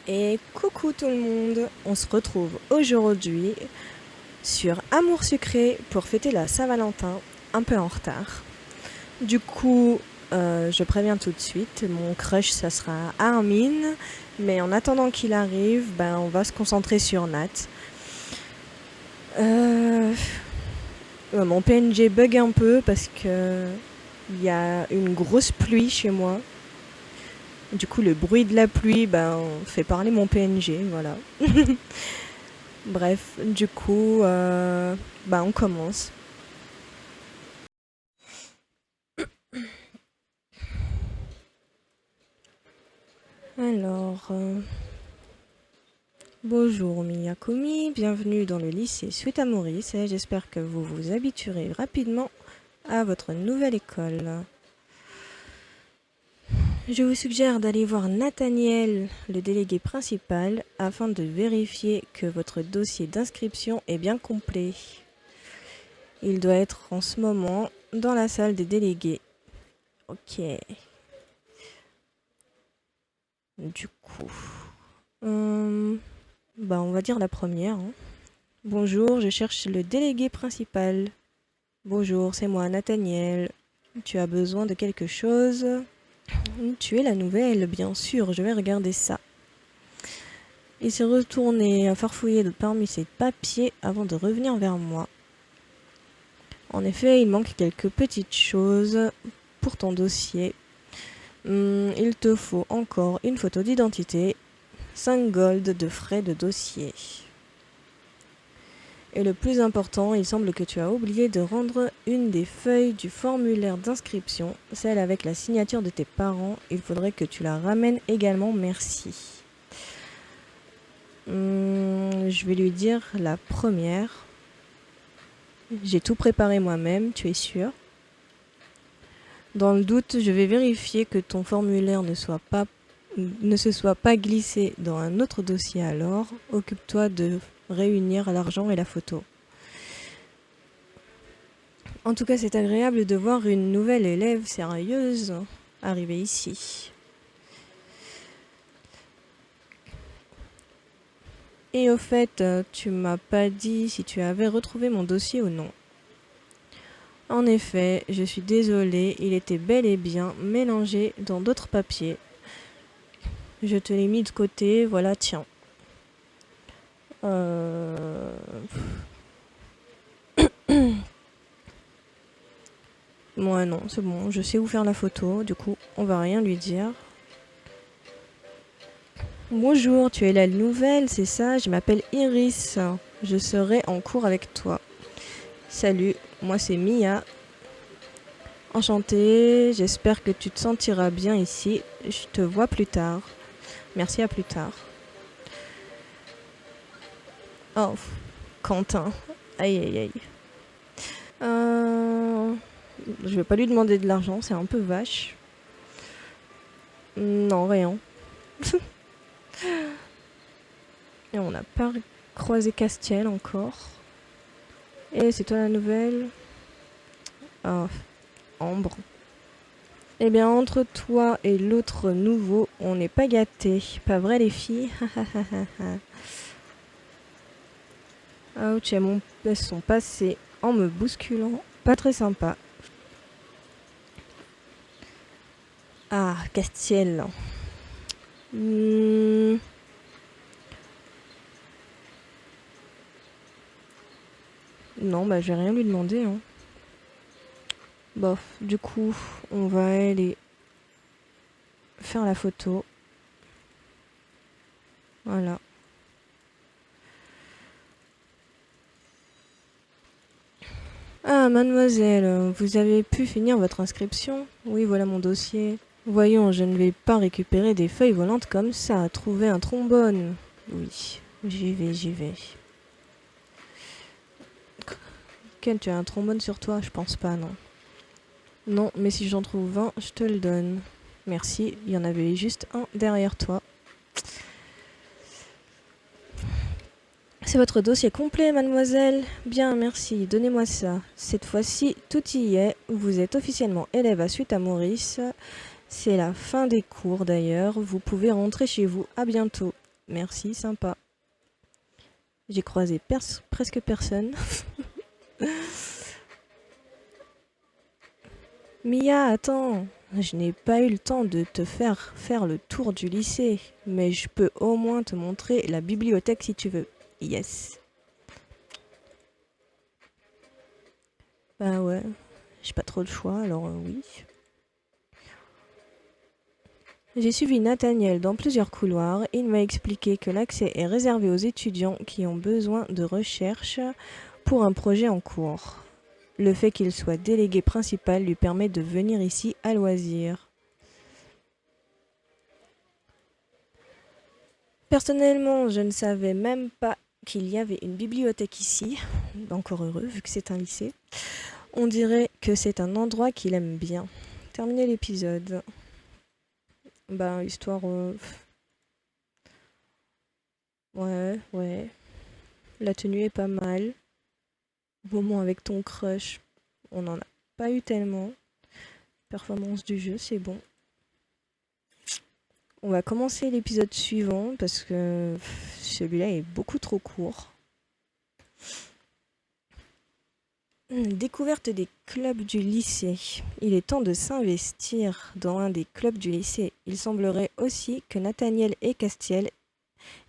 Et coucou tout le monde, on se retrouve aujourd'hui sur Amour Sucré pour fêter la Saint-Valentin, un peu en retard. Du coup, je préviens tout de suite, mon crush ça sera Armin, mais en attendant qu'il arrive, on va se concentrer sur Nat. Mon PNG bug un peu parce que il y a une grosse pluie chez moi. Du coup, le bruit de la pluie fait parler mon PNG, voilà. Bref, du coup, on commence. Alors, bonjour Miyakumi, bienvenue dans le lycée Suite à Maurice et j'espère que vous vous habituerez rapidement à votre nouvelle école. Je vous suggère d'aller voir Nathaniel, le délégué principal, afin de vérifier que votre dossier d'inscription est bien complet. Il doit être en ce moment dans la salle des délégués. Ok. Du coup, on va dire la première. Hein. Bonjour, je cherche le délégué principal. Bonjour, c'est moi, Nathaniel. Tu as besoin de quelque chose? Tu es la nouvelle, bien sûr, je vais regarder ça. Il s'est retourné à farfouiller parmi ses papiers avant de revenir vers moi. En effet, il manque quelques petites choses pour ton dossier. Il te faut encore une photo d'identité, 5 gold de frais de dossier. Et le plus important, il semble que tu as oublié de rendre une des feuilles du formulaire d'inscription, celle avec la signature de tes parents. Il faudrait que tu la ramènes également, merci. Je vais lui dire la première. J'ai tout préparé moi-même, tu es sûr? Dans le doute, je vais vérifier que ton formulaire ne se soit pas glissé dans un autre dossier alors. Occupe-toi de réunir l'argent et la photo. En tout cas, c'est agréable de voir une nouvelle élève sérieuse arriver ici. Et au fait, tu m'as pas dit si tu avais retrouvé mon dossier ou non. En effet, je suis désolée, il était bel et bien mélangé dans d'autres papiers. Je te l'ai mis de côté, voilà, tiens. Moi non, c'est bon, je sais où faire la photo, du coup, on va rien lui dire. Bonjour, tu es la nouvelle, c'est ça? Je m'appelle Iris, je serai en cours avec toi. Salut, moi c'est Mia. Enchantée, j'espère que tu te sentiras bien ici. Je te vois plus tard. Merci, à plus tard. Oh, Quentin. Aïe aïe aïe. Je vais pas lui demander de l'argent, c'est un peu vache. Non, rien. Et on n'a pas croisé Castiel encore. Et c'est toi la nouvelle? Oh, Ambre. Eh bien, entre toi et l'autre nouveau, on n'est pas gâtés. Pas vrai, les filles? Ouch, elles sont passées en me bousculant. Pas très sympa. Ah, Castiel. Non, je vais rien lui demander. Hein. Bof, du coup, on va aller faire la photo. Voilà. Ah, mademoiselle, vous avez pu finir votre inscription? Oui, voilà mon dossier. Voyons, je ne vais pas récupérer des feuilles volantes comme ça. Trouver un trombone. Oui, j'y vais. Ken, tu as un trombone sur toi? Je pense pas, non. Non, mais si j'en trouve 20, je te le donne. Merci, il y en avait juste un derrière toi. C'est votre dossier complet, mademoiselle? Bien, merci, donnez-moi ça. Cette fois-ci, tout y est. Vous êtes officiellement élève à Suite à Maurice. C'est la fin des cours d'ailleurs. Vous pouvez rentrer chez vous. À bientôt. merci, sympa. J'ai croisé presque personne. Mia, attends, je n'ai pas eu le temps de te faire le tour du lycée, mais je peux au moins te montrer la bibliothèque si tu veux. Yes. Bah ouais, j'ai pas trop le choix, alors oui. J'ai suivi Nathaniel dans plusieurs couloirs et il m'a expliqué que l'accès est réservé aux étudiants qui ont besoin de recherche pour un projet en cours. Le fait qu'il soit délégué principal lui permet de venir ici à loisir. Personnellement, je ne savais même pas qu'il y avait une bibliothèque ici. Encore heureux, vu que c'est un lycée. On dirait que c'est un endroit qu'il aime bien. Terminer l'épisode. Ben, histoire... ouais. La tenue est pas mal. Moment avec ton crush, on n'en a pas eu tellement. Performance du jeu, c'est bon. On va commencer l'épisode suivant parce que celui-là est beaucoup trop court. Découverte des clubs du lycée. Il est temps de s'investir dans un des clubs du lycée. Il semblerait aussi que Nathaniel et Castiel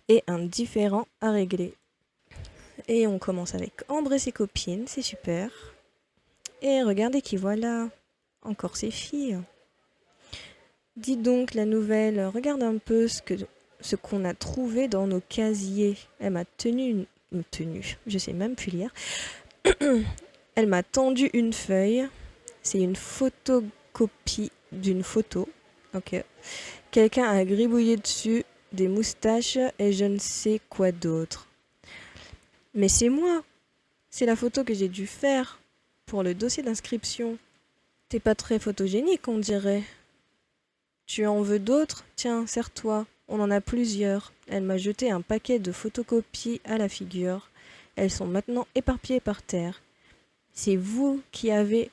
aient un différend à régler. Et on commence avec Ambre et ses copines, c'est super. Et regardez qui voilà, encore ses filles. Dis donc la nouvelle, regarde un peu ce qu'on a trouvé dans nos casiers. Elle m'a je sais même plus lire. Elle m'a tendu une feuille. C'est une photocopie d'une photo. Ok. Quelqu'un a gribouillé dessus des moustaches et je ne sais quoi d'autre. Mais c'est moi. C'est la photo que j'ai dû faire pour le dossier d'inscription. T'es pas très photogénique, on dirait. Tu en veux d'autres? Tiens, serre-toi. On en a plusieurs. Elle m'a jeté un paquet de photocopies à la figure. Elles sont maintenant éparpillées par terre. C'est vous qui avez...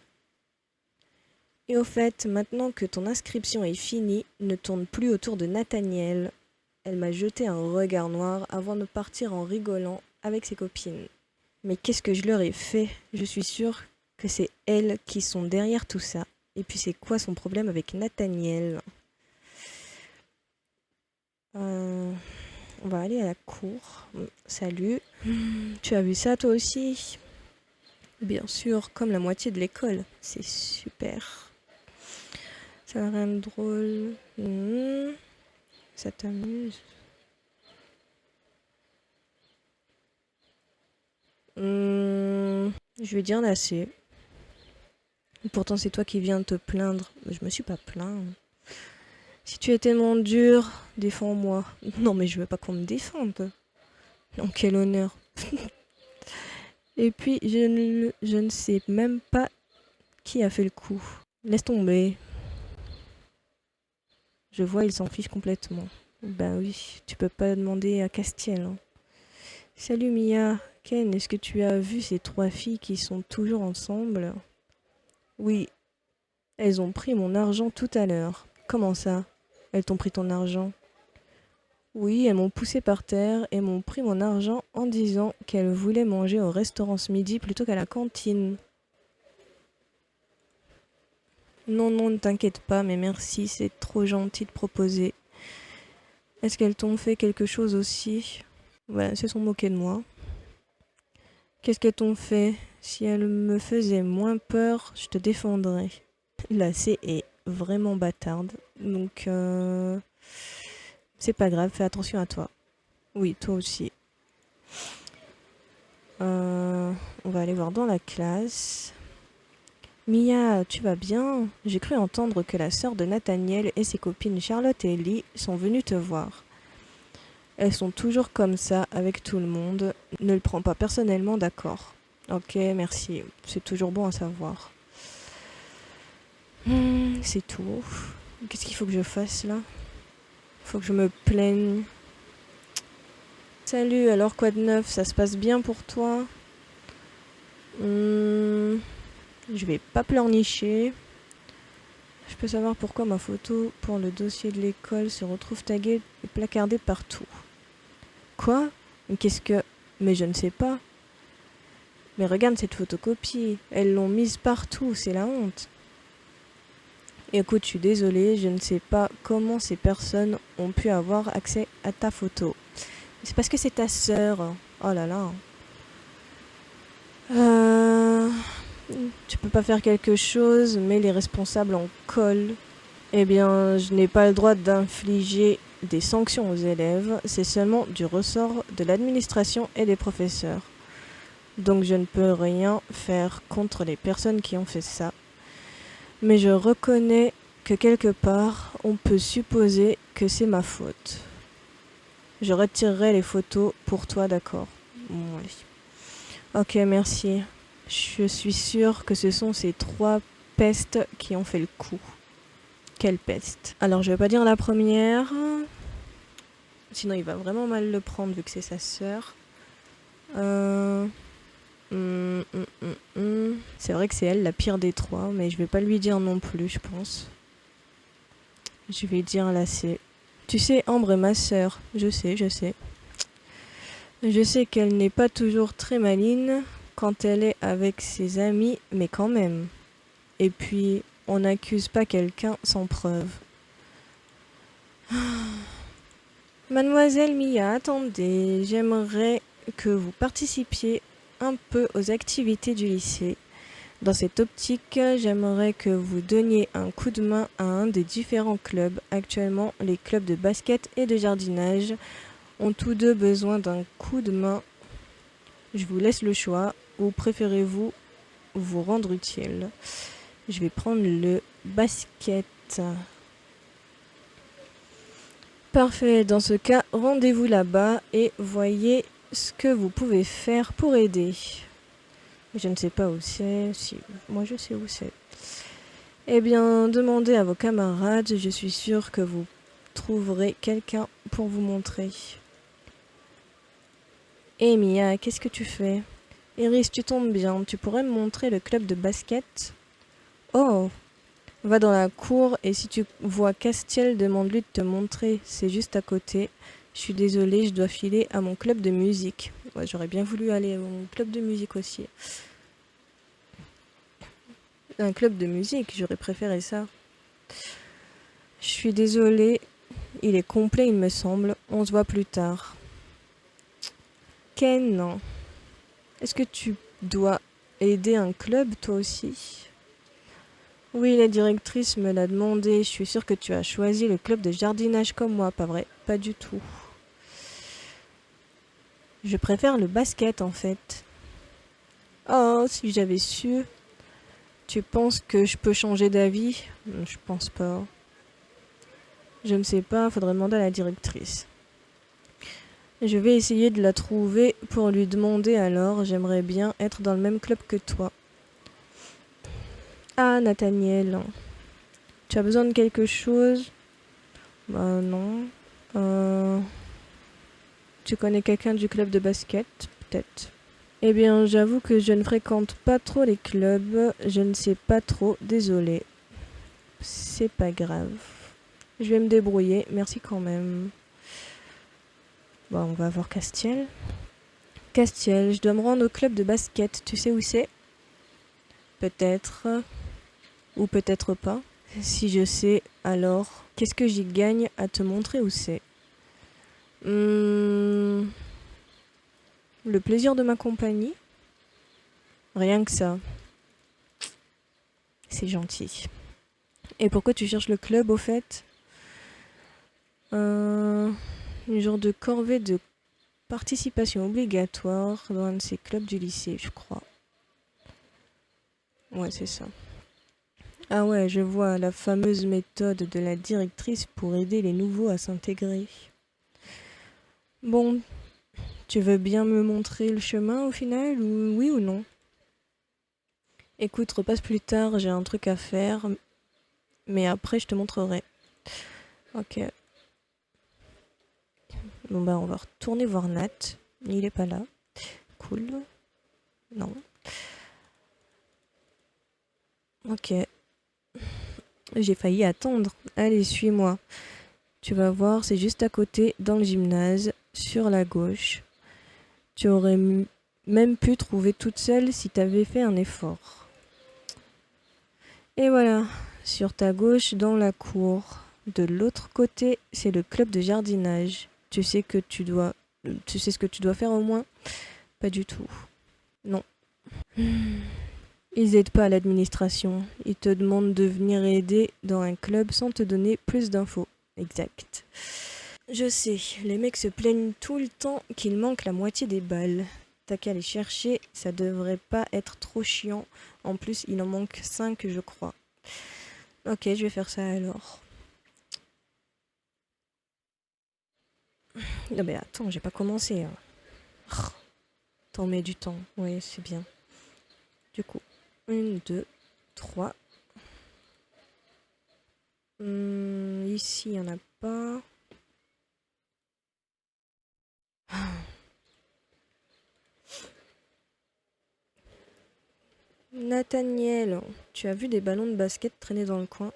Et au fait, maintenant que ton inscription est finie, ne tourne plus autour de Nathaniel. Elle m'a jeté un regard noir avant de partir en rigolant avec ses copines. Mais qu'est-ce que je leur ai fait? Je suis sûre que c'est elles qui sont derrière tout ça. Et puis c'est quoi son problème avec Nathaniel? On va aller à la cour. Salut. Tu as vu ça toi aussi? Bien sûr, comme la moitié de l'école. C'est super. Ça n'a rien de drôle. Ça t'amuse? Je vais dire assez. Pourtant c'est toi qui viens de te plaindre. Je me suis pas plaint. Si tu es tellement dur, défends-moi. Non mais je veux pas qu'on me défende. Non, quel honneur. Et puis je ne sais même pas qui a fait le coup. Laisse tomber. Je vois, il s'en fiche complètement. Ben oui, tu peux pas demander à Castiel. Hein. Salut Mia. Ken, est-ce que tu as vu ces trois filles qui sont toujours ensemble? Oui, elles ont pris mon argent tout à l'heure. Comment ça? Elles t'ont pris ton argent? Oui, elles m'ont poussé par terre et m'ont pris mon argent en disant qu'elles voulaient manger au restaurant ce midi plutôt qu'à la cantine. Non, ne t'inquiète pas, mais merci, c'est trop gentil de proposer. Est-ce qu'elles t'ont fait quelque chose aussi? Ouais, elles se sont moquées de moi. Qu'est-ce qu'elles t'ont fait? Si elles me faisaient moins peur, je te défendrais. La C est vraiment bâtarde, donc c'est pas grave, fais attention à toi. Oui, toi aussi. On va aller voir dans la classe. Mia, tu vas bien? J'ai cru entendre que la sœur de Nathaniel et ses copines Charlotte et Ellie sont venues te voir. Elles sont toujours comme ça avec tout le monde. Ne le prends pas personnellement, d'accord? Ok, merci. C'est toujours bon à savoir. C'est tout. Qu'est-ce qu'il faut que je fasse là? Faut que je me plaigne. Salut, alors quoi de neuf? Ça se passe bien pour toi? Je vais pas pleurnicher. Je peux savoir pourquoi ma photo pour le dossier de l'école se retrouve taguée et placardée partout. Quoi? Qu'est-ce que... Mais je ne sais pas. Mais regarde cette photocopie. Elles l'ont mise partout, c'est la honte. Écoute, je suis désolée, je ne sais pas comment ces personnes ont pu avoir accès à ta photo. C'est parce que c'est ta sœur. Oh là là. Tu peux pas faire quelque chose, mais les responsables en collent. Eh bien, je n'ai pas le droit d'infliger des sanctions aux élèves, c'est seulement du ressort de l'administration et des professeurs. Donc je ne peux rien faire contre les personnes qui ont fait ça. Mais je reconnais que quelque part, on peut supposer que c'est ma faute. Je retirerai les photos pour toi, d'accord? Oui. Ok, merci. Je suis sûre que ce sont ces 3 pestes qui ont fait le coup. Quelle peste? Alors, je vais pas dire la première. Sinon, il va vraiment mal le prendre vu que c'est sa sœur. C'est vrai que c'est elle la pire des 3, mais je vais pas lui dire non plus, je pense. Je vais dire la C. Tu sais, Ambre est ma sœur. Je sais. Je sais qu'elle n'est pas toujours très maligne quand elle est avec ses amis, mais quand même. Et puis, on n'accuse pas quelqu'un sans preuve. Mademoiselle Mia, attendez, j'aimerais que vous participiez un peu aux activités du lycée. Dans cette optique, j'aimerais que vous donniez un coup de main à un des différents clubs. Actuellement, les clubs de basket et de jardinage ont tous deux besoin d'un coup de main. Je vous laisse le choix, ou préférez-vous vous rendre utile? Je vais prendre le basket. Parfait, dans ce cas, rendez-vous là-bas et voyez ce que vous pouvez faire pour aider. Je ne sais pas où c'est. Si, moi je sais où c'est. Eh bien, demandez à vos camarades, je suis sûre que vous trouverez quelqu'un pour vous montrer. Eh Mia, qu'est-ce que tu fais? Iris, tu tombes bien, tu pourrais me montrer le club de basket? Oh, va dans la cour et si tu vois Castiel, demande-lui de te montrer, c'est juste à côté. Je suis désolée, je dois filer à mon club de musique. Ouais, j'aurais bien voulu aller à mon club de musique aussi. Un club de musique, j'aurais préféré ça. Je suis désolée, il est complet il me semble. On se voit plus tard. Ken, est-ce que tu dois aider un club toi aussi? Oui, la directrice me l'a demandé. Je suis sûre que tu as choisi le club de jardinage comme moi, pas vrai? Pas du tout. Je préfère le basket en fait. Oh, si j'avais su. Tu penses que je peux changer d'avis? Je pense pas. Je ne sais pas, faudrait demander à la directrice. Je vais essayer de la trouver pour lui demander alors. J'aimerais bien être dans le même club que toi. Ah, Nathaniel. Tu as besoin de quelque chose? Bah non. Tu connais quelqu'un du club de basket? Peut-être. Eh bien, j'avoue que je ne fréquente pas trop les clubs. Je ne sais pas trop. Désolée. C'est pas grave. Je vais me débrouiller. Merci quand même. Bon, on va voir Castiel. Castiel, je dois me rendre au club de basket. Tu sais où c'est? Peut-être. Ou peut-être pas. Si je sais, alors, qu'est-ce que j'y gagne à te montrer où c'est? Le plaisir de ma compagnie? Rien que ça. C'est gentil. Et pourquoi tu cherches le club au fait? Une genre de corvée de participation obligatoire dans un de ces clubs du lycée, je crois. Ouais, c'est ça. Ah ouais, je vois la fameuse méthode de la directrice pour aider les nouveaux à s'intégrer. Bon, tu veux bien me montrer le chemin au final, ou oui ou non? Écoute, repasse plus tard, j'ai un truc à faire, mais après je te montrerai. Ok. Bon bah on va retourner voir Nat. Il est pas là. Cool. Non. Ok. J'ai failli attendre. Allez, suis-moi. Tu vas voir, c'est juste à côté, dans le gymnase. sur la gauche. Tu aurais même pu trouver toute seule si tu avais fait un effort. Et voilà, sur ta gauche, dans la cour. De l'autre côté, c'est le club de jardinage. Tu sais ce que tu dois faire au moins? Pas du tout. Non. Ils aident pas à l'administration. Ils te demandent de venir aider dans un club sans te donner plus d'infos. Exact. Je sais, les mecs se plaignent tout le temps qu'il manque la moitié des balles. T'as qu'à les chercher, ça devrait pas être trop chiant. En plus, il en manque 5, je crois. Ok, je vais faire ça alors. Non mais attends, j'ai pas commencé. Hein. T'en mets du temps. Oui, c'est bien. Du coup, 1, 2, 3. Ici, il n'y en a pas. Nathaniel, tu as vu des ballons de basket traîner dans le coin?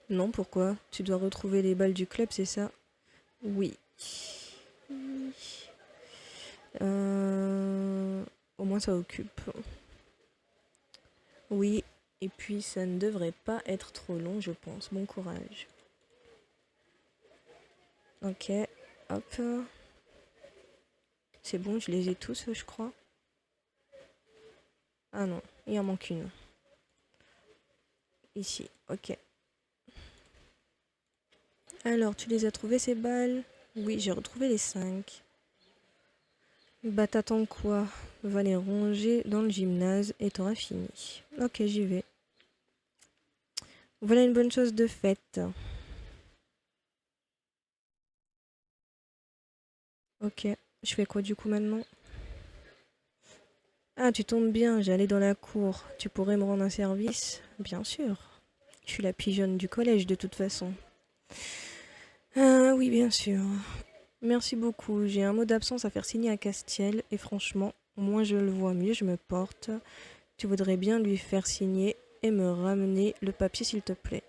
Non, pourquoi? Tu dois retrouver les balles du club, c'est ça? Oui. Au moins ça occupe. Oui, et puis ça ne devrait pas être trop long, je pense. Bon courage. Ok, hop. C'est bon, je les ai tous, je crois. Ah non, il en manque une. Ici, ok. Alors, tu les as trouvées ces balles? Oui, j'ai retrouvé les 5. Bah t'attends quoi? Va les ranger dans le gymnase et t'auras fini. Ok, j'y vais. Voilà une bonne chose de faite. Ok, je fais quoi du coup maintenant? Ah, tu tombes bien, j'allais dans la cour. Tu pourrais me rendre un service? Bien sûr. Je suis la pigeonne du collège de toute façon. Ah oui, bien sûr. Merci beaucoup. J'ai un mot d'absence à faire signer à Castiel et franchement, moins je le vois, mieux je me porte. Tu voudrais bien lui faire signer et me ramener le papier s'il te plaît.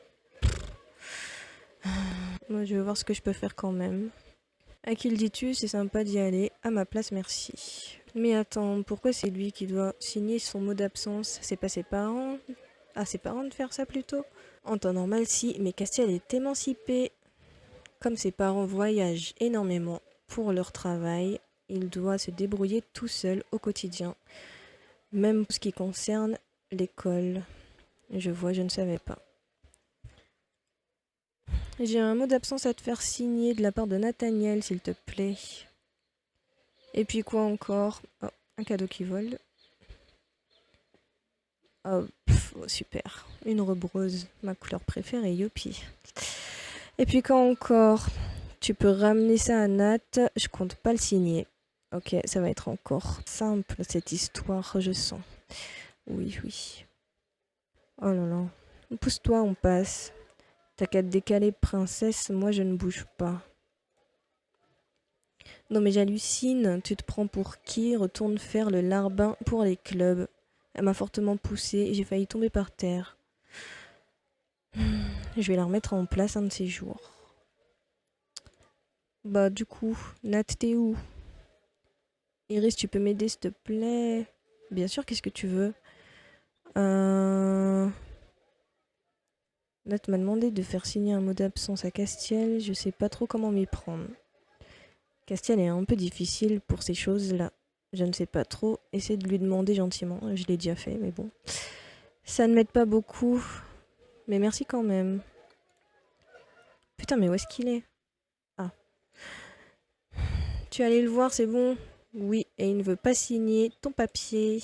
Moi, je vais voir ce que je peux faire quand même. À qui le dis-tu? C'est sympa d'y aller. À ma place, merci. Mais attends, pourquoi c'est lui qui doit signer son mot d'absence? C'est pas ses parents? À ses parents de faire ça plutôt? En temps normal, si, mais Castiel est émancipé. Comme ses parents voyagent énormément pour leur travail, il doit se débrouiller tout seul au quotidien. Même pour ce qui concerne l'école. Je vois, je ne savais pas. J'ai un mot d'absence à te faire signer de la part de Nathaniel, s'il te plaît. Et puis quoi encore? Oh, un cadeau qui vole. Oh, super. Une robe rose, ma couleur préférée, youpi. Et puis quoi encore? Tu peux ramener ça à Nat, je compte pas le signer. Ok, ça va être encore simple cette histoire, je sens. Oui, oui. Oh là là. Pousse-toi, on passe. T'as qu'à te décaler, princesse, moi je ne bouge pas. Non mais j'hallucine, tu te prends pour qui? Retourne faire le larbin pour les clubs. Elle m'a fortement poussée et j'ai failli tomber par terre. Je vais la remettre en place un de ces jours. Bah du coup, Nat, t'es où? Iris, tu peux m'aider s'il te plaît? Bien sûr, qu'est-ce que tu veux? Nat m'a demandé de faire signer un mot d'absence à Castiel, je sais pas trop comment m'y prendre. Castiel est un peu difficile pour ces choses-là. Je ne sais pas trop, essaie de lui demander gentiment, je l'ai déjà fait, mais bon. Ça ne m'aide pas beaucoup, mais merci quand même. Putain, mais où est-ce qu'il est? Ah. Tu es allé le voir, c'est bon? Oui, et il ne veut pas signer ton papier.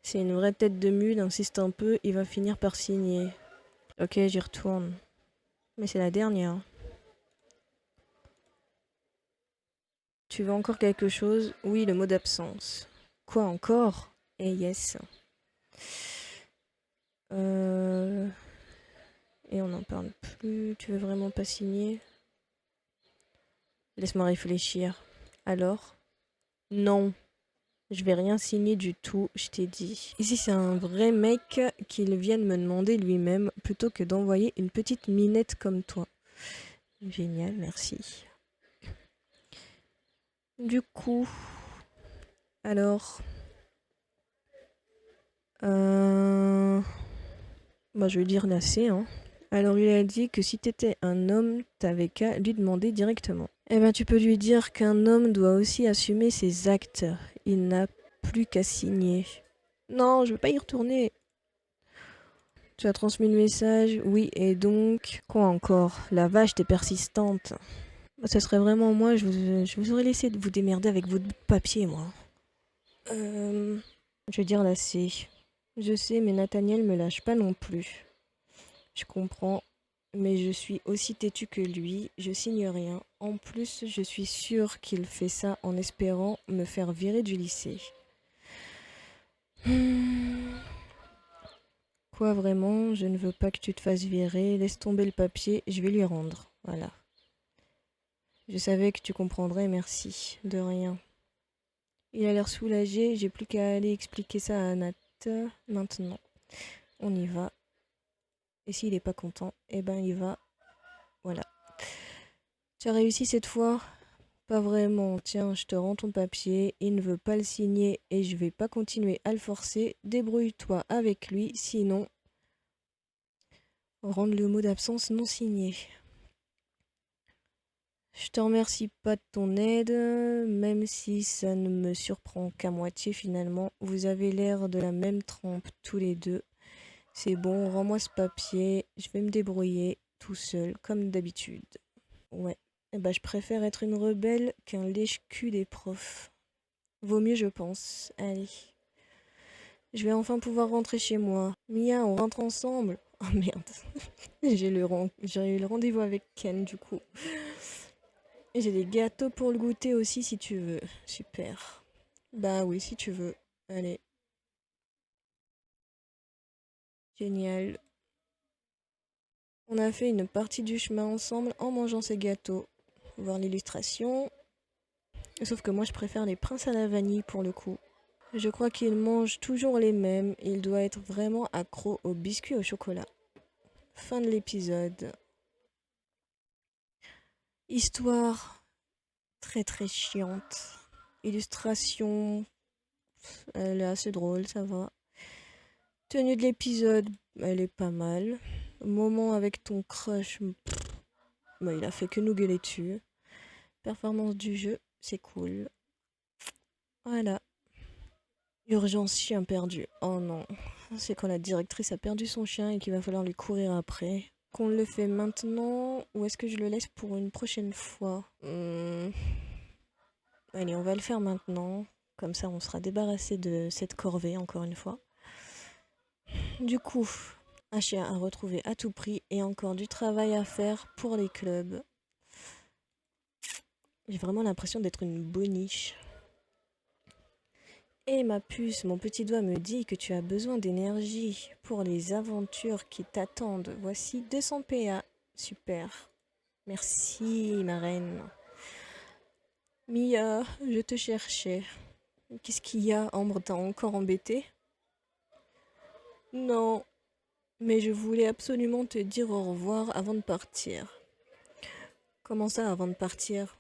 C'est une vraie tête de mule, insiste un peu, il va finir par signer. Ok, j'y retourne. Mais c'est la dernière. Tu veux encore quelque chose? Oui, le mot d'absence. Quoi encore? Eh yes. Et on n'en parle plus. Tu veux vraiment pas signer? Laisse-moi réfléchir. Alors? Non. Je vais rien signer du tout, je t'ai dit. Ici, c'est un vrai mec qu'il vienne me demander lui-même plutôt que d'envoyer une petite minette comme toi. Génial, merci. Du coup, alors, euh, je vais dire la C, hein. Alors il a dit que si t'étais un homme, t'avais qu'à lui demander directement. Eh ben tu peux lui dire qu'un homme doit aussi assumer ses actes. Il n'a plus qu'à signer. Non, je veux pas y retourner. Tu as transmis le message, oui, et donc... Quoi encore? La vache, t'es persistante. Ça serait vraiment moi, je vous aurais laissé vous démerder avec votre bout de papier, moi. Je vais dire la C. Je sais, mais Nathaniel me lâche pas non plus. Je comprends, mais je suis aussi têtue que lui, je signe rien. En plus, je suis sûre qu'il fait ça en espérant me faire virer du lycée. Quoi vraiment? Je ne veux pas que tu te fasses virer. Laisse tomber le papier, je vais lui rendre. Voilà. Je savais que tu comprendrais, merci. De rien. Il a l'air soulagé, j'ai plus qu'à aller expliquer ça à Nat maintenant. On y va. Et s'il est pas content, eh ben il va. Voilà. Tu as réussi cette fois? Pas vraiment. Tiens, je te rends ton papier. Il ne veut pas le signer et je vais pas continuer à le forcer. Débrouille-toi avec lui, sinon rendre le mot d'absence non signé. Je te remercie pas de ton aide, même si ça ne me surprend qu'à moitié finalement. Vous avez l'air de la même trempe tous les deux. C'est bon, rends-moi ce papier, je vais me débrouiller tout seul, comme d'habitude. Ouais, eh ben, je préfère être une rebelle qu'un lèche-cul des profs. Vaut mieux, je pense. Allez. Je vais enfin pouvoir rentrer chez moi. Mia, on rentre ensemble. Oh merde. J'ai eu le rendez-vous avec Ken du coup. Et j'ai des gâteaux pour le goûter aussi si tu veux. Super. Bah oui, si tu veux. Allez. Génial. On a fait une partie du chemin ensemble en mangeant ces gâteaux. Voir l'illustration. Sauf que moi je préfère les princes à la vanille pour le coup. Je crois qu'il mange toujours les mêmes. Il doit être vraiment accro aux biscuits au chocolat. Fin de l'épisode. Histoire très très chiante. Illustration, elle est assez drôle, ça va. Tenue de l'épisode, elle est pas mal. Moment avec ton crush, il a fait que nous gueuler dessus. Performance du jeu, c'est cool. Voilà. Urgence chien perdu. Oh non. C'est quand la directrice a perdu son chien et qu'il va falloir lui courir après. Qu'on le fait maintenant ou est-ce que je le laisse pour une prochaine fois? Allez, on va le faire maintenant. Comme ça, on sera débarrassé de cette corvée, encore une fois. Du coup, un chien à retrouver à tout prix et encore du travail à faire pour les clubs. J'ai vraiment l'impression d'être une boniche. Et ma puce, mon petit doigt me dit que tu as besoin d'énergie pour les aventures qui t'attendent. Voici 200 PA. Super. Merci, ma reine. Mia, je te cherchais. Qu'est-ce qu'il y a? Ambre t'a encore embêté? Non, mais je voulais absolument te dire au revoir avant de partir. Comment ça, avant de partir?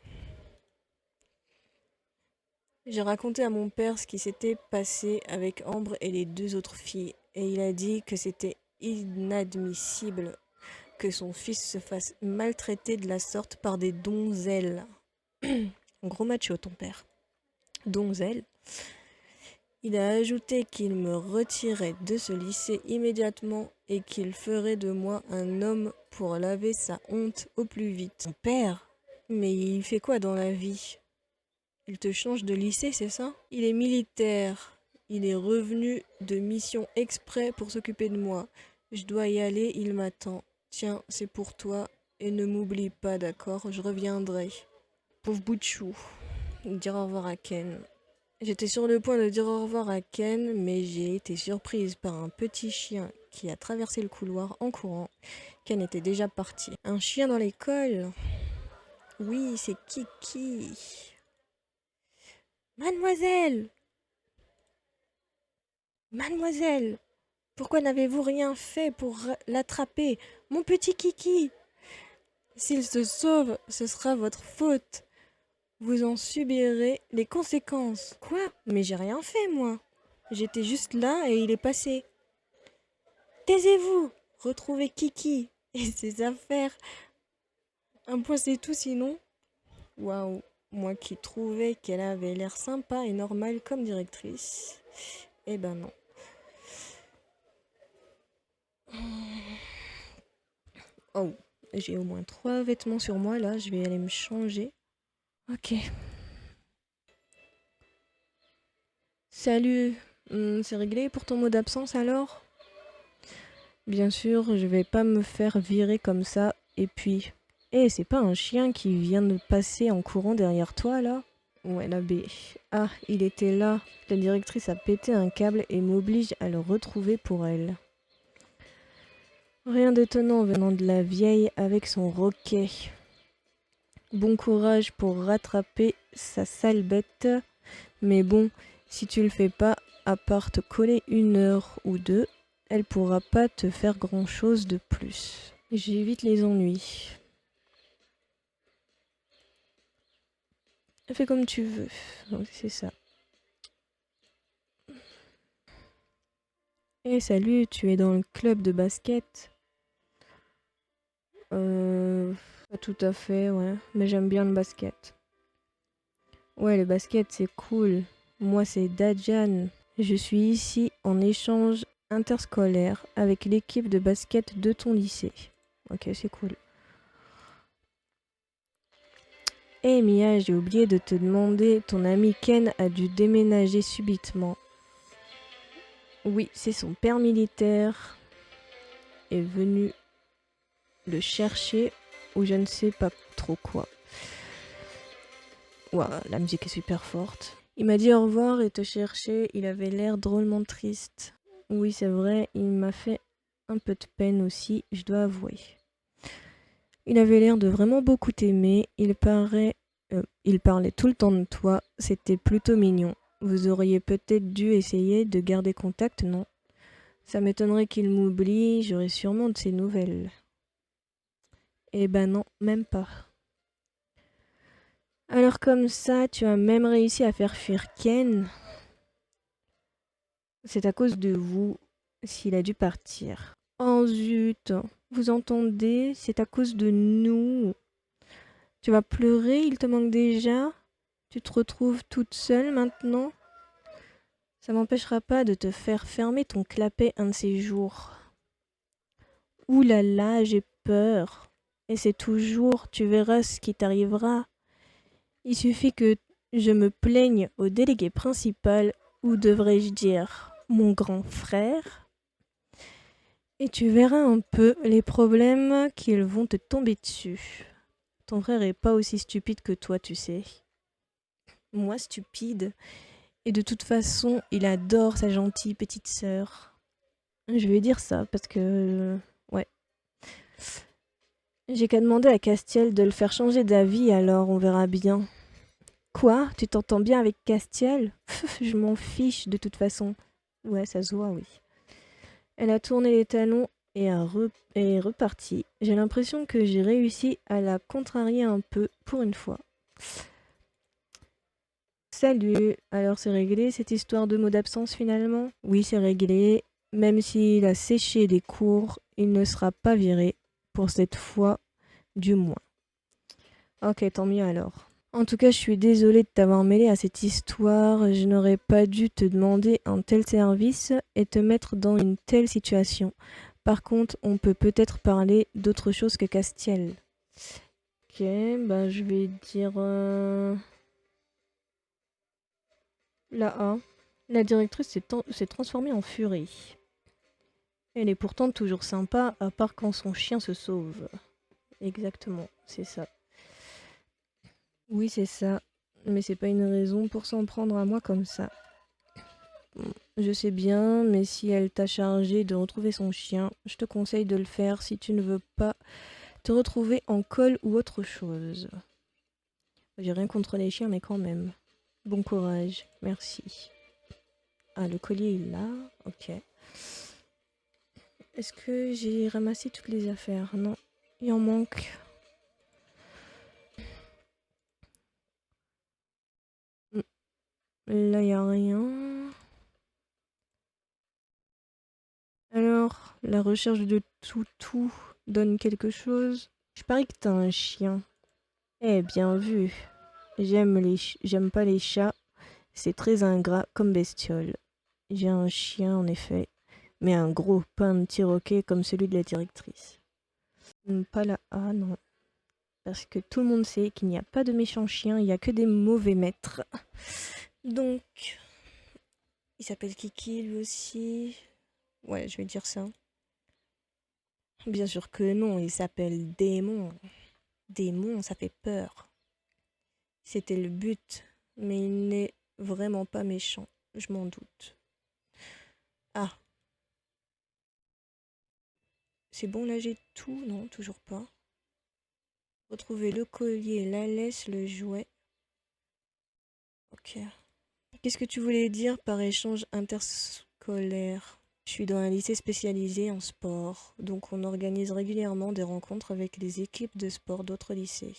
J'ai raconté à mon père ce qui s'était passé avec Ambre et les deux autres filles, et il a dit que c'était inadmissible que son fils se fasse maltraiter de la sorte par des donzelles. Gros macho, ton père. Donzelles. Il a ajouté qu'il me retirait de ce lycée immédiatement et qu'il ferait de moi un homme pour laver sa honte au plus vite. Ton père? Mais il fait quoi dans la vie? Il te change de lycée, c'est ça? Il est militaire. Il est revenu de mission exprès pour s'occuper de moi. Je dois y aller, il m'attend. Tiens, c'est pour toi. Et ne m'oublie pas, d'accord? Je reviendrai. Pauvre bout de chou. Dire au revoir à Ken. J'étais sur le point de dire au revoir à Ken, mais j'ai été surprise par un petit chien qui a traversé le couloir en courant. Ken était déjà parti. Un chien dans l'école? Oui, c'est Kiki. Mademoiselle! Mademoiselle! Pourquoi n'avez-vous rien fait pour l'attraper? Mon petit Kiki! S'il se sauve, ce sera votre faute. Vous en subirez les conséquences. Quoi? Mais j'ai rien fait, moi. J'étais juste là et il est passé. Taisez-vous! Retrouvez Kiki et ses affaires. Un point c'est tout sinon. Waouh, moi qui trouvais qu'elle avait l'air sympa et normale comme directrice. Eh ben non. Oh, j'ai au moins 3 vêtements sur moi là, je vais aller me changer. Ok. Salut, c'est réglé pour ton mot d'absence alors? Bien sûr, je vais pas me faire virer comme ça. Et puis, c'est pas un chien qui vient de passer en courant derrière toi là? Ouais, la B. Ah, il était là. La directrice a pété un câble et m'oblige à le retrouver pour elle. Rien d'étonnant venant de la vieille avec son roquet. Bon courage pour rattraper sa sale bête. Mais bon, si tu le fais pas, à part te coller 1 heure ou 2, elle pourra pas te faire grand chose de plus. J'évite les ennuis. Fais comme tu veux. Donc c'est ça. Salut, tu es dans le club de basket? Pas tout à fait, ouais. Mais j'aime bien le basket. Ouais, le basket, c'est cool. Moi, c'est Dajan. Je suis ici en échange interscolaire avec l'équipe de basket de ton lycée. Ok, c'est cool. Mia, j'ai oublié de te demander, ton ami Ken a dû déménager subitement. Oui, c'est son père militaire est venu le chercher ou je ne sais pas trop quoi. Ouah, la musique est super forte. Il m'a dit au revoir et te chercher, il avait l'air drôlement triste. Oui, c'est vrai, il m'a fait un peu de peine aussi, je dois avouer. Il avait l'air de vraiment beaucoup t'aimer, il parlait tout le temps de toi, c'était plutôt mignon. Vous auriez peut-être dû essayer de garder contact, non? Ça m'étonnerait qu'il m'oublie, j'aurais sûrement de ses nouvelles. Eh ben non, même pas. Alors comme ça, tu as même réussi à faire fuir Ken? C'est à cause de vous s'il a dû partir. Oh zut, vous entendez? C'est à cause de nous. Tu vas pleurer, il te manque déjà? Tu te retrouves toute seule maintenant? Ça m'empêchera pas de te faire fermer ton clapet un de ces jours. Ouh là là, j'ai peur. Et c'est toujours, tu verras ce qui t'arrivera. Il suffit que je me plaigne au délégué principal, ou devrais-je dire mon grand frère, et tu verras un peu les problèmes qu'ils vont te tomber dessus. Ton frère est pas aussi stupide que toi, tu sais. Moi, stupide. Et de toute façon, il adore sa gentille petite sœur. Je vais dire ça parce que... Ouais. J'ai qu'à demander à Castiel de le faire changer d'avis, alors on verra bien. Quoi? Tu t'entends bien avec Castiel? Pff, je m'en fiche de toute façon. Ouais, ça se voit, oui. Elle a tourné les talons et est repartie. J'ai l'impression que j'ai réussi à la contrarier un peu pour une fois. Salut, alors c'est réglé cette histoire de mot d'absence finalement? Oui, c'est réglé. Même s'il a séché des cours, il ne sera pas viré. Pour cette fois, du moins. Ok, tant mieux alors. En tout cas, je suis désolée de t'avoir mêlé à cette histoire. Je n'aurais pas dû te demander un tel service et te mettre dans une telle situation. Par contre, on peut peut-être parler d'autre chose que Castiel. Ok, bah je vais dire la A. La directrice s'est transformée en furie. Elle est pourtant toujours sympa, à part quand son chien se sauve. Exactement, c'est ça. Oui, c'est ça. Mais c'est pas une raison pour s'en prendre à moi comme ça. Je sais bien, mais si elle t'a chargé de retrouver son chien, je te conseille de le faire si tu ne veux pas te retrouver en colle ou autre chose. J'ai rien contre les chiens, mais quand même. Bon courage, merci. Ah, le collier est là, ok. Est-ce que j'ai ramassé toutes les affaires? Non, il en manque. Là, y a rien. Alors, la recherche de toutou donne quelque chose. Je parie que t'as un chien. Eh, bien vu. J'aime pas les chats. C'est très ingrat comme bestiole. J'ai un chien, en effet. Mais un gros, pas un petit roquet comme celui de la directrice. Pas la A, non. Parce que tout le monde sait qu'il n'y a pas de méchants chiens, il n'y a que des mauvais maîtres. Donc, il s'appelle Kiki lui aussi. Ouais, je vais dire ça. Bien sûr que non, il s'appelle Démon. Démon, ça fait peur. C'était le but, mais il n'est vraiment pas méchant, je m'en doute. Ah, c'est bon là j'ai tout? Non, toujours pas. Retrouver le collier, la laisse, le jouet. Ok. Qu'est-ce que tu voulais dire par échange interscolaire? Je suis dans un lycée spécialisé en sport, donc on organise régulièrement des rencontres avec les équipes de sport d'autres lycées.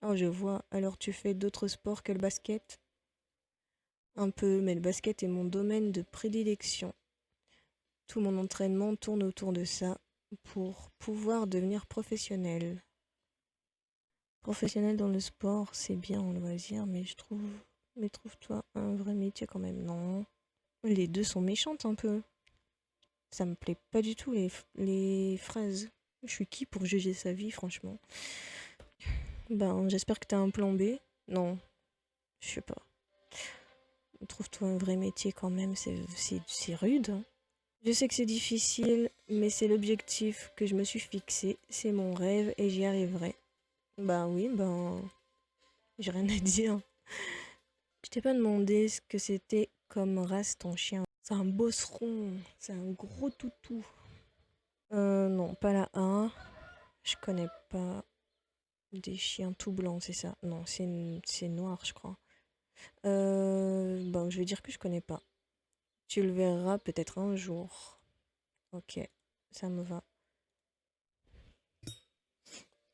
Oh, je vois. Alors tu fais d'autres sports que le basket? Un peu, mais le basket est mon domaine de prédilection. Tout mon entraînement tourne autour de ça pour pouvoir devenir professionnel. Professionnel dans le sport, c'est bien en loisir, mais je trouve... Mais trouve-toi un vrai métier quand même, non? Les deux sont méchantes un peu. Ça me plaît pas du tout les phrases. Je suis qui pour juger sa vie, franchement? Ben, j'espère que t'as un plan B. Non, je sais pas. Trouve-toi un vrai métier quand même, c'est rude, hein. Je sais que c'est difficile, mais c'est l'objectif que je me suis fixé. C'est mon rêve et j'y arriverai. Ben oui, ben... J'ai rien à dire. Je t'ai pas demandé ce que c'était comme race ton chien. C'est un bosseron, c'est un gros toutou. Non, pas la 1. Je connais pas des chiens tout blancs, c'est ça? Non, c'est noir, je crois. Bon, je vais dire que je connais pas. Tu le verras peut-être un jour. Ok, ça me va.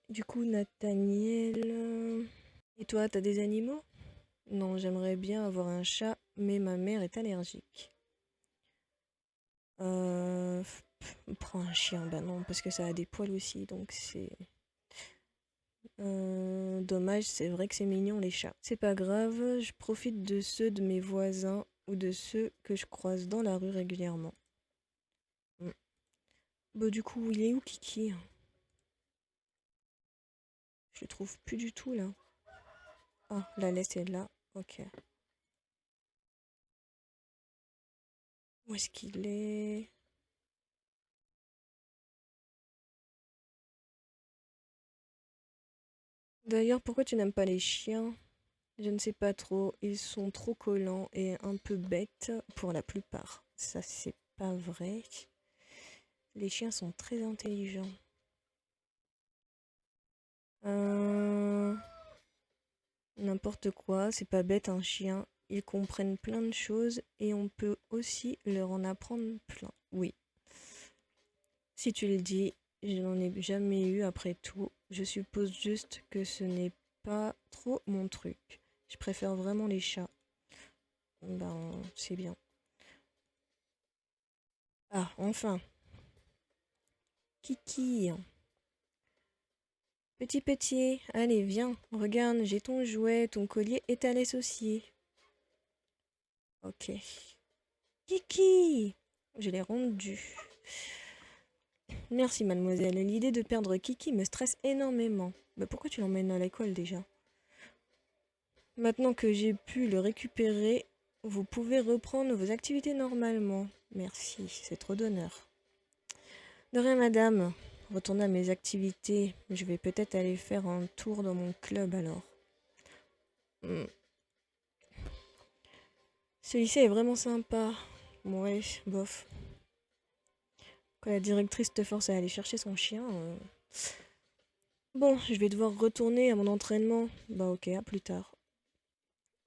Du coup, Nathaniel... Et toi, t'as des animaux? Non, j'aimerais bien avoir un chat, mais ma mère est allergique. Euh... Prends un chien, bah non, parce que ça a des poils aussi, donc c'est... dommage, c'est vrai que c'est mignon les chats. C'est pas grave, je profite de ceux de mes voisins ou de ceux que je croise dans la rue régulièrement. Mm. Bah du coup, il est où Kiki? Je le trouve plus du tout là. Ah, la laisse est là. Ok. Où est-ce qu'il est? D'ailleurs, pourquoi tu n'aimes pas les chiens? Je ne sais pas trop. Ils sont trop collants et un peu bêtes pour la plupart. Ça, c'est pas vrai. Les chiens sont très intelligents. Euh... N'importe quoi, c'est pas bête un chien. Ils comprennent plein de choses et on peut aussi leur en apprendre plein. Oui, si tu le dis, je n'en ai jamais eu après tout. Je suppose juste que ce n'est pas trop mon truc. Je préfère vraiment les chats. Ben, c'est bien. Ah, enfin. Kiki. Petit, allez, viens, regarde, j'ai ton jouet, ton collier et ta laisse aussi. Ok. Kiki! Je l'ai rendu. Merci, mademoiselle. L'idée de perdre Kiki me stresse énormément. Mais pourquoi tu l'emmènes à l'école déjà? Maintenant que j'ai pu le récupérer, vous pouvez reprendre vos activités normalement. Merci, c'est trop d'honneur. De rien, madame. Retournez à mes activités. Je vais peut-être aller faire un tour dans mon club alors. Hmm. Ce lycée est vraiment sympa. Ouais, bof. Quand la directrice te force à aller chercher son chien... Bon, je vais devoir retourner à mon entraînement. Bah ok, à plus tard.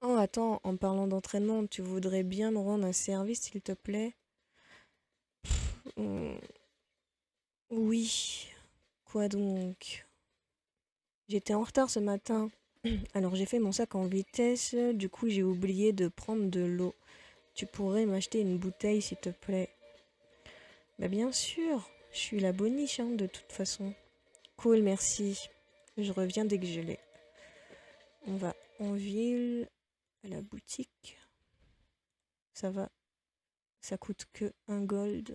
Oh, attends, en parlant d'entraînement, tu voudrais bien me rendre un service, s'il te plaît? Hmm, oui. Quoi donc? J'étais en retard ce matin. Alors j'ai fait mon sac en vitesse, du coup j'ai oublié de prendre de l'eau. Tu pourrais m'acheter une bouteille s'il te plaît? Bah bien sûr, je suis la boniche hein, de toute façon. Cool, merci. Je reviens dès que je l'ai. On va en ville, à la boutique. Ça va, ça coûte que 1 gold.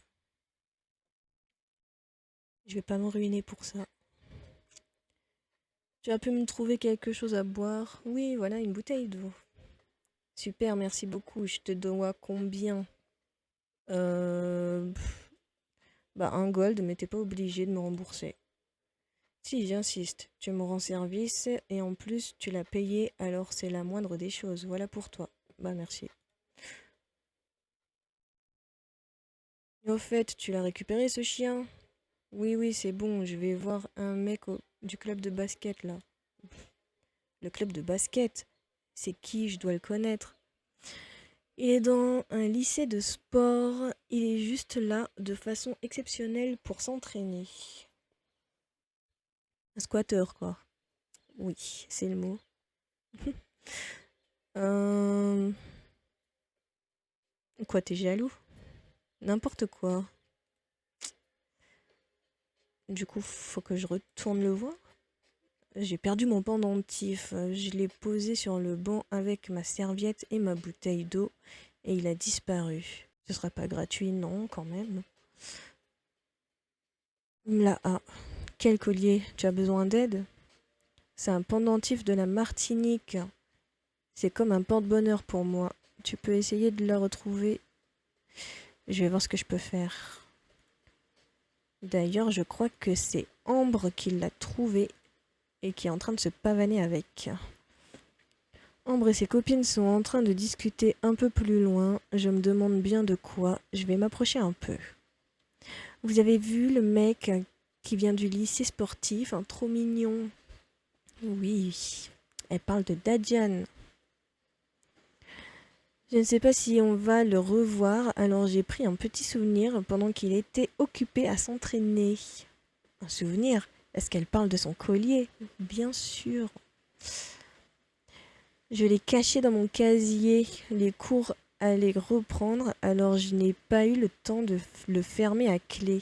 Je vais pas me ruiner pour ça. Tu as pu me trouver quelque chose à boire? Oui, voilà, une bouteille d'eau. Super, merci beaucoup. Je te dois combien? Bah 1 gold, mais t'es pas obligé de me rembourser. Si, j'insiste, tu me rends service et en plus tu l'as payé, alors c'est la moindre des choses. Voilà pour toi. Bah merci. Et au fait, tu l'as récupéré ce chien? Oui, oui, c'est bon, je vais voir un mec du club de basket là. Le club de basket? C'est qui? Je dois le connaître. Il est dans un lycée de sport. Il est juste là de façon exceptionnelle pour s'entraîner. Un squatter, quoi. Oui, c'est le mot. Euh... Quoi, t'es jaloux? N'importe quoi. Du coup, faut que je retourne le voir. J'ai perdu mon pendentif. Je l'ai posé sur le banc avec ma serviette et ma bouteille d'eau et il a disparu. Ce sera pas gratuit, non, quand même. Là, ah, quel collier? Tu as besoin d'aide? C'est un pendentif de la Martinique. C'est comme un porte-bonheur pour moi. Tu peux essayer de le retrouver. Je vais voir ce que je peux faire. D'ailleurs, je crois que c'est Ambre qui l'a trouvé et qui est en train de se pavaner avec. Ambre et ses copines sont en train de discuter un peu plus loin. Je me demande bien de quoi. Je vais m'approcher un peu. Vous avez vu le mec qui vient du lycée sportif, hein, trop mignon. Oui, elle parle de Dadjan. Je ne sais pas si on va le revoir, alors j'ai pris un petit souvenir pendant qu'il était occupé à s'entraîner. Un souvenir? Est-ce qu'elle parle de son collier? Bien sûr. Je l'ai caché dans mon casier. Les cours allaient reprendre, alors je n'ai pas eu le temps de le fermer à clé.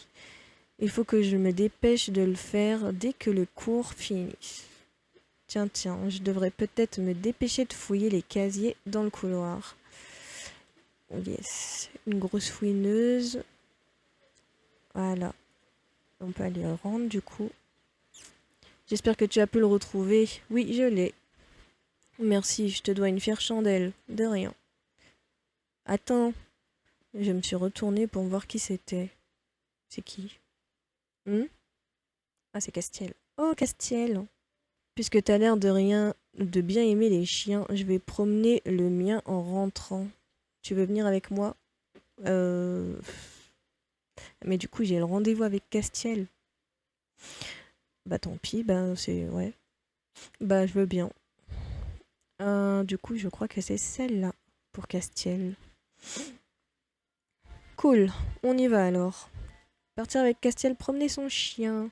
Il faut que je me dépêche de le faire dès que le cours finisse. Tiens, tiens, je devrais peut-être me dépêcher de fouiller les casiers dans le couloir. Yes, une grosse fouineuse. Voilà. On peut aller le rendre du coup. J'espère que tu as pu le retrouver. Oui, je l'ai. Merci, je te dois une fière chandelle. De rien. Attends. Je me suis retournée pour voir qui c'était. C'est qui? Ah, c'est Castiel. Oh, Castiel. Puisque t'as l'air de bien aimer les chiens, je vais promener le mien en rentrant. Tu veux venir avec moi? Mais du coup, j'ai le rendez-vous avec Castiel. Bah tant pis, bah c'est... Ouais. Bah je veux bien. Du coup, je crois que c'est celle-là pour Castiel. Cool, on y va alors. Partir avec Castiel promener son chien.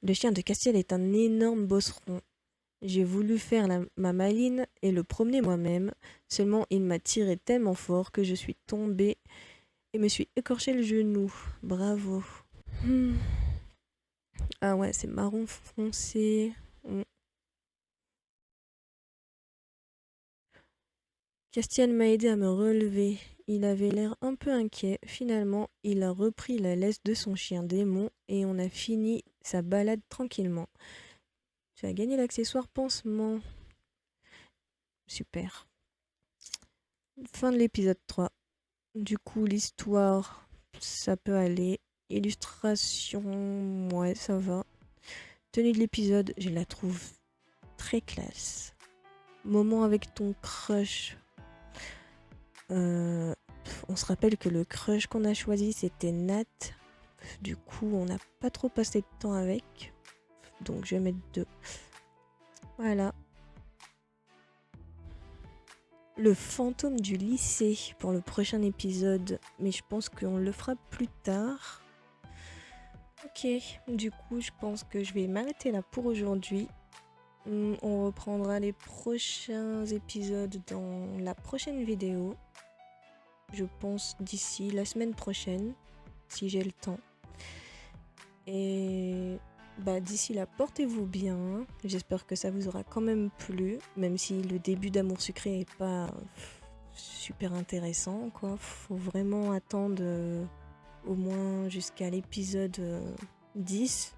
Le chien de Castiel est un énorme bosseron. J'ai voulu faire ma maline et le promener moi-même. Seulement, il m'a tiré tellement fort que je suis tombée et me suis écorché le genou. Bravo. Ah ouais, c'est marron foncé. Castiel m'a aidé à me relever. Il avait l'air un peu inquiet. Finalement, il a repris la laisse de son chien démon et on a fini sa balade tranquillement. Tu as gagné l'accessoire pansement. Super. Fin de l'épisode 3. Du coup, l'histoire, ça peut aller. Illustration, ouais, ça va. Tenue de l'épisode, je la trouve très classe. Moment avec ton crush. On se rappelle que le crush qu'on a choisi, c'était Nat. Du coup, on n'a pas trop passé de temps avec. Donc, je vais mettre 2. Voilà. Le fantôme du lycée pour le prochain épisode. Mais je pense qu'on le fera plus tard. Ok, du coup, je pense que je vais m'arrêter là pour aujourd'hui. On reprendra les prochains épisodes dans la prochaine vidéo. Je pense d'ici la semaine prochaine, si j'ai le temps. Et d'ici là, portez-vous bien. J'espère que ça vous aura quand même plu, même si le début d'Amour Sucré est pas super intéressant, quoi. Faut vraiment attendre au moins jusqu'à l'épisode 10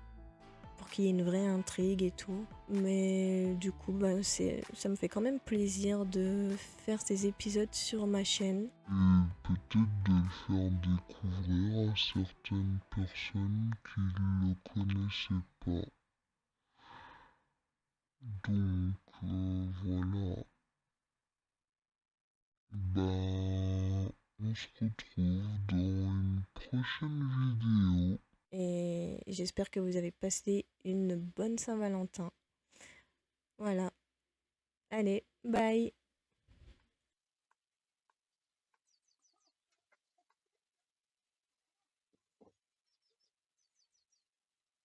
pour qu'il y ait une vraie intrigue et tout. Mais du coup, ça me fait quand même plaisir de faire ces épisodes sur ma chaîne. Et peut-être de le faire découvrir à certaines personnes qui ne le connaissaient pas. Donc voilà. On se retrouve dans une prochaine vidéo. Et j'espère que vous avez passé une bonne Saint-Valentin. Voilà. Allez, bye!